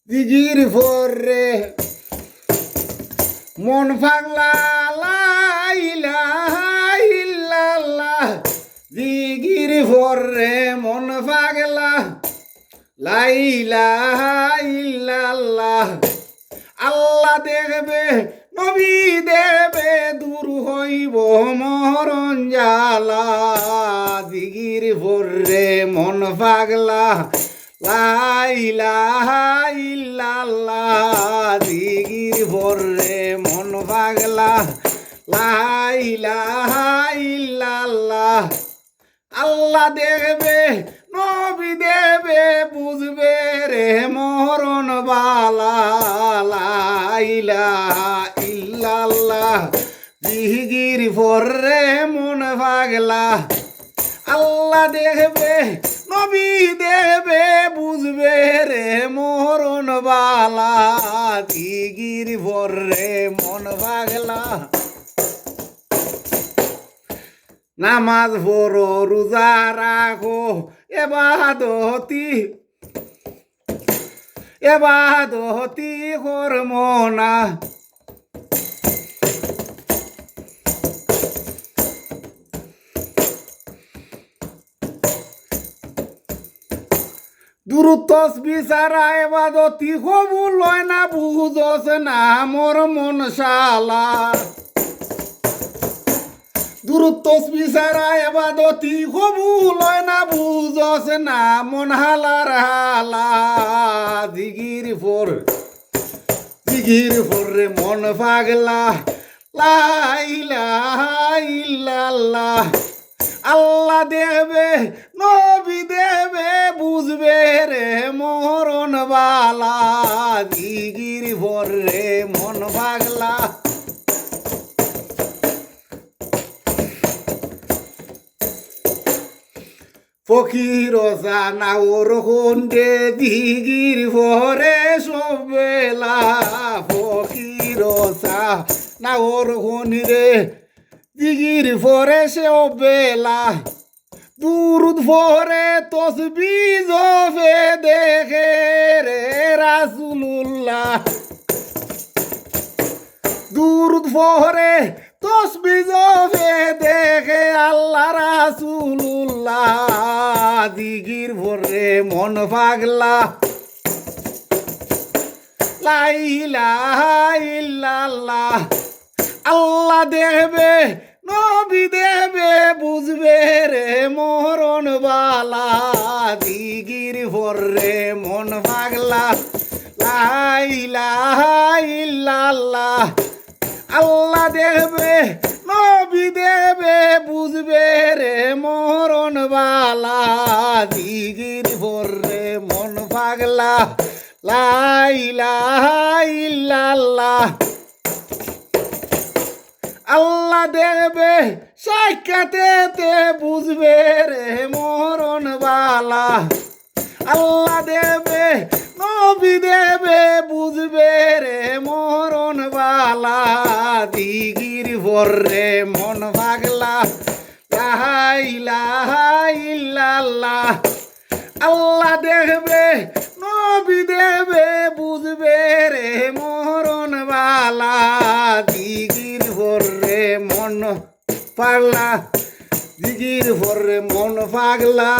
জিগির ভরে মন পাগলা লা ইলাহা ইল্লাল্লাহ জিগির ভরে মন পাগলা লা ইলাহা ইল্লাল্লাহ আল্লাহ দেখবে নবী দেবে দূর হইব মরণ জালা জিগির ভরে মন পাগলা লা ইলাহা ইল্লাল্লাহ জিগির ভরে মন পাগলা লা ইলাহা ইল্লাল্লাহ আল্লাহ দেখবে নবী দেবে বুঝবে রে মরণ বালা লা ইলাহা ইল্লাল্লাহ জিগির ভরে মন পাগলা আল্লাহ দেখবে নবী দেবে বুঝবে রে মরণ বালা জিগির ভরে মন পাগলা নামাজ পড়ো রোজা রাখো এবাদতি কর্ম না দূরত্ব বিচারা এবাদতি কবুল হয় না বুঝস না মোর মন শালা দূরত্ব বিচারা এবাদতি কবুল হয় না বুঝস না মন হালার হালা জিগির রে মন পাগলা লা ইলাহা ইল্লাল্লাহ আল্লাহ দেবে নবী দেবে বুঝবে রে মরণ বালা জিগির ভরে মন পাগলা ফকির নাওর হন্ডে দিগির ভরে সবেলা ফকির নাওর হন্ডে দিগির ভরে সবেলা দুরুদ ভরে তসবি জফে দেখে রে রাসূলুল্লাহ দুরুদ ভরে তসবি জফে দেখে আল্লাহ রাসূলুল্লাহ দিগির ভরে মন পাগলা লা ইলাহা ইল্লাল্লাহ আল্লাহ দেবে নবী দেবে বুঝবে রে মরণ বালা দিগির ভরে মন পাগলা লা ইলাহা ইল্লাল্লাহ আল্লাহ দেবে নবী দেবে বুঝবে রে মরণ বালা দিগির ভরে মন পাগলা লা ইলাহা ইল্লাল্লাহ আল্লাহ দেবে সাক্ষাতেতে বুঝবে রে মরণ বালা আল্লাহ দেবে নবী দেবে বুঝবে রে মরণ বালা দিগির ভরে মন পাগলা লা ইলাহা ইল্লাল্লাহ আল্লাহ দেখবে নবী দেবে বুঝবে রে মরণ বালা দিগির ভরে মন পাগলা দিগির ভরে মন পাগলা